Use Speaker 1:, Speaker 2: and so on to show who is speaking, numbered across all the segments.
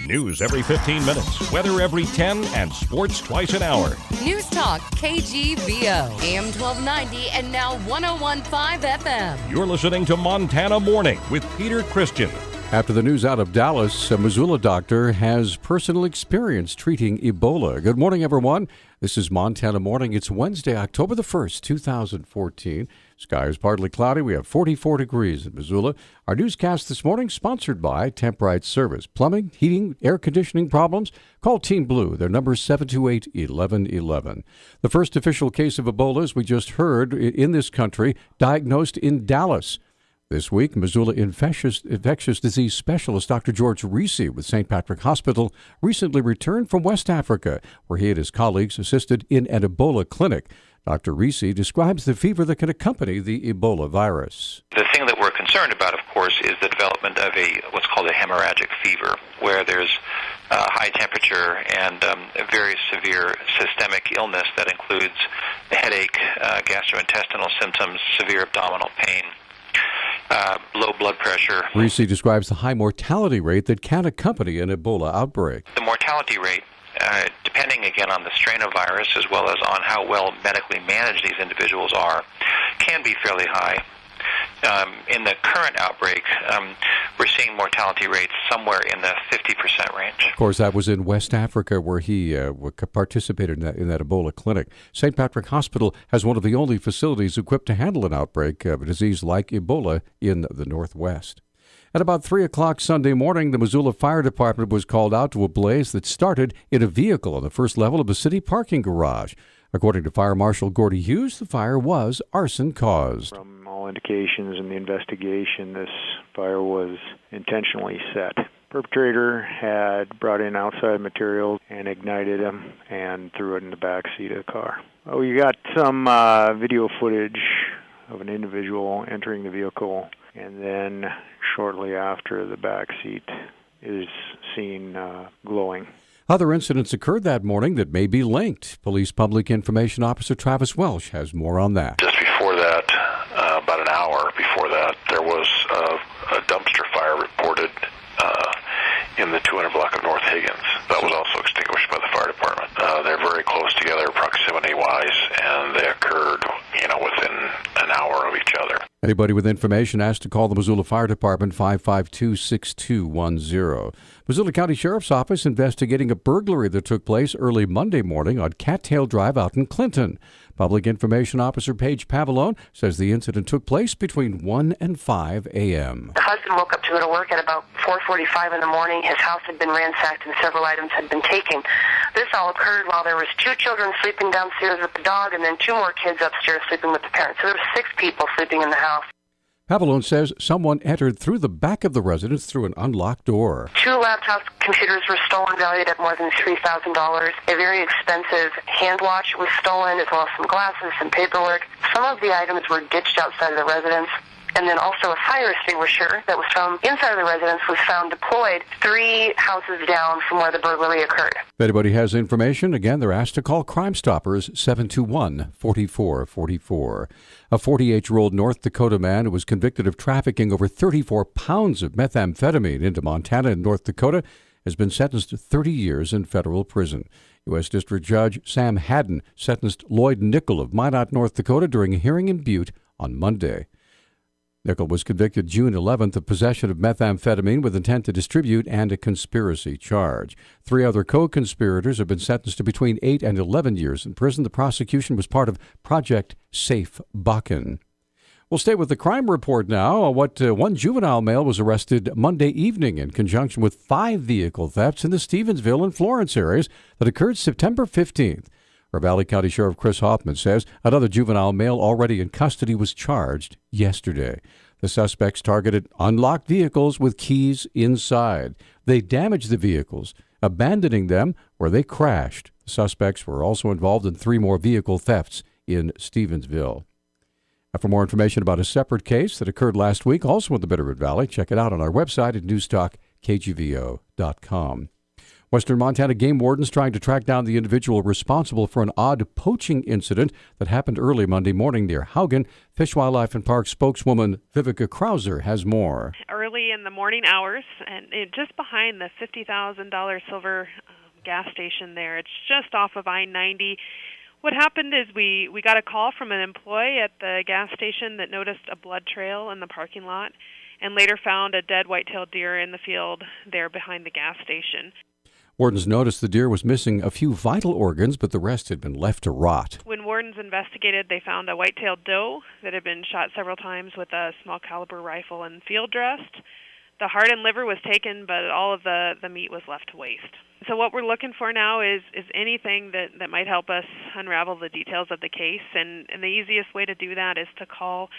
Speaker 1: News every 15 minutes, weather every 10, and sports twice an hour.
Speaker 2: Newstalk KGVO, AM 1290 and now 101.5 FM.
Speaker 1: You're listening to Montana Morning with Peter Christian.
Speaker 3: After the news out of Dallas, a Missoula doctor has personal experience treating Ebola. Good morning, everyone. This is Montana Morning. It's Wednesday, October the 1st, 2014. Sky is partly cloudy. We have 44 degrees in Missoula. Our newscast this morning sponsored by Temprite Service. Plumbing, heating, air conditioning problems? Call Team Blue. Their number is 728-1111. The first official case of Ebola, as we just heard, in this country, diagnosed in Dallas. This week, Missoula infectious disease specialist Dr. George Reese with St. Patrick Hospital recently returned from West Africa, where he and his colleagues assisted in an Ebola clinic. Dr. Reese describes the fever that can accompany the Ebola virus.
Speaker 4: The thing that we're concerned about, of course, is the development of what's called a hemorrhagic fever, where there's high temperature and a very severe systemic illness that includes headache, gastrointestinal symptoms, severe abdominal pain, low blood pressure.
Speaker 3: Reese describes the high mortality rate that can accompany an Ebola outbreak.
Speaker 4: The mortality rate, depending again on the strain of virus as well as on how well medically managed these individuals are, can be fairly high. In the current outbreak, we're seeing mortality rates somewhere in the 50% range.
Speaker 3: Of course, that was in West Africa where he participated in that Ebola clinic. St. Patrick Hospital has one of the only facilities equipped to handle an outbreak of a disease like Ebola in the Northwest. At about 3 o'clock Sunday morning, the Missoula Fire Department was called out to a blaze that started in a vehicle on the first level of a city parking garage. According to Fire Marshal Gordy Hughes, the fire was arson caused.
Speaker 5: From all indications in the investigation, this fire was intentionally set. Perpetrator had brought in outside materials and ignited them and threw it in the back seat of the car. We got some video footage of an individual entering the vehicle, and then shortly after, the back seat is seen glowing.
Speaker 3: Other incidents occurred that morning that may be linked. Police Public Information Officer Travis Welsh has more on that.
Speaker 6: Just before that, about an hour before that, there was a dumpster fire reported in the 200 block of North Higgins. That was also extinguished by the fire department. They're very close together proximity-wise, and they occurred, within an hour of each other.
Speaker 3: Anybody with information asked to call the Missoula Fire Department, 552-6210. Missoula County Sheriff's Office investigating a burglary that took place early Monday morning on Cattail Drive out in Clinton. Public Information Officer Paige Pavolone says the incident took place between 1 and 5 a.m.
Speaker 7: The husband woke up to go to work at about 4:45 in the morning. His house had been ransacked and several items had been taken. This all occurred while there was 2 children sleeping downstairs with the dog and then 2 more kids upstairs sleeping with the parents. So there were 6 people sleeping in the house.
Speaker 3: Pavolone says someone entered through the back of the residence through an unlocked door.
Speaker 7: 2 laptop computers were stolen, valued at more than $3,000. A very expensive hand watch was stolen, as well as some glasses, some paperwork. Some of the items were ditched outside of the residence. And then also a fire extinguisher that was from inside of the residence was found deployed 3 houses down from where the burglary occurred.
Speaker 3: If anybody has information, again, they're asked to call Crime Stoppers, 721-4444. A 48-year-old North Dakota man who was convicted of trafficking over 34 pounds of methamphetamine into Montana and North Dakota has been sentenced to 30 years in federal prison. U.S. District Judge Sam Haddon sentenced Lloyd Nickel of Minot, North Dakota during a hearing in Butte on Monday. Nickel was convicted June 11th of possession of methamphetamine with intent to distribute and a conspiracy charge. 3 other co-conspirators have been sentenced to between 8 and 11 years in prison. The prosecution was part of Project Safe Bakken. We'll stay with the crime report now. One juvenile male was arrested Monday evening in conjunction with 5 vehicle thefts in the Stevensville and Florence areas that occurred September 15th. Valley County Sheriff Chris Hoffman says another juvenile male already in custody was charged yesterday. The suspects targeted unlocked vehicles with keys inside. They damaged the vehicles, abandoning them where they crashed. The suspects were also involved in 3 more vehicle thefts in Stevensville. For more information about a separate case that occurred last week, also in the Bitterroot Valley, check it out on our website at newstalkkgvo.com. Western Montana game wardens trying to track down the individual responsible for an odd poaching incident that happened early Monday morning near Haugen. Fish, Wildlife and Parks spokeswoman Vivica Krauser has more.
Speaker 8: Early in the morning hours, and just behind the $50,000 silver gas station there, it's just off of I-90. What happened is we got a call from an employee at the gas station that noticed a blood trail in the parking lot and later found a dead white-tailed deer in the field there behind the gas station.
Speaker 3: Wardens noticed the deer was missing a few vital organs, but the rest had been left to rot.
Speaker 8: When wardens investigated, they found a white-tailed doe that had been shot several times with a small caliber rifle and field dressed. The heart and liver was taken, but all of the meat was left to waste. So what we're looking for now is anything that might help us unravel the details of the case, and the easiest way to do that is to call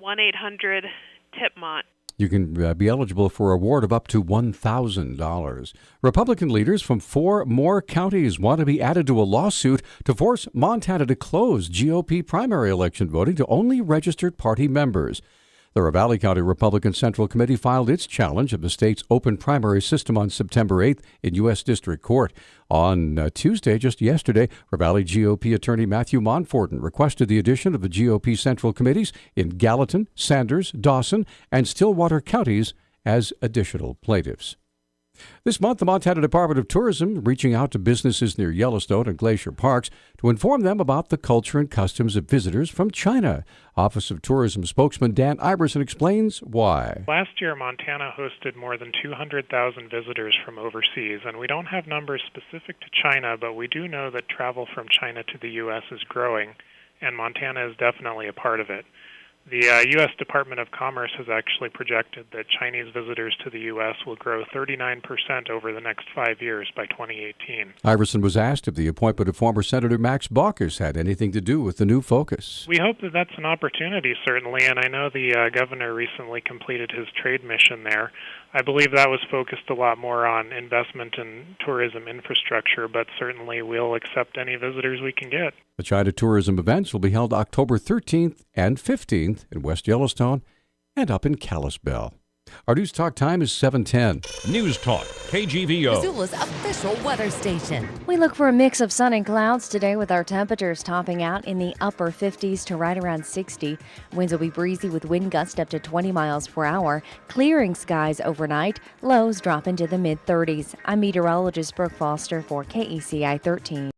Speaker 8: 1-800-TIP-MONT.
Speaker 3: You can be eligible for a reward of up to $1,000. Republican leaders from 4 more counties want to be added to a lawsuit to force Montana to close GOP primary election voting to only registered party members. The Ravalli County Republican Central Committee filed its challenge of the state's open primary system on September 8th in U.S. District Court. On Tuesday, just yesterday, Ravalli GOP attorney Matthew Monforton requested the addition of the GOP Central Committees in Gallatin, Sanders, Dawson, and Stillwater counties as additional plaintiffs. This month, the Montana Department of Tourism reaching out to businesses near Yellowstone and Glacier Parks to inform them about the culture and customs of visitors from China. Office of Tourism spokesman Dan Iverson explains why.
Speaker 9: Last year, Montana hosted more than 200,000 visitors from overseas, and we don't have numbers specific to China, but we do know that travel from China to the U.S. is growing, and Montana is definitely a part of it. The U.S. Department of Commerce has actually projected that Chinese visitors to the U.S. will grow 39% over the next 5 years by 2018.
Speaker 3: Iverson was asked if the appointment of former Senator Max Baucus had anything to do with the new focus.
Speaker 9: We hope that that's an opportunity, certainly, and I know the governor recently completed his trade mission there. I believe that was focused a lot more on investment in tourism infrastructure, but certainly we'll accept any visitors we can get.
Speaker 3: The China tourism events will be held October 13th and 15th in West Yellowstone and up in Kalispell. Our News Talk time is 7:10.
Speaker 1: Newstalk, KGVO.
Speaker 2: Missoula's official weather station.
Speaker 10: We look for a mix of sun and clouds today with our temperatures topping out in the upper 50s to right around 60. Winds will be breezy with wind gusts up to 20 miles per hour. Clearing skies overnight. Lows drop into the mid-30s. I'm meteorologist Brooke Foster for KECI 13.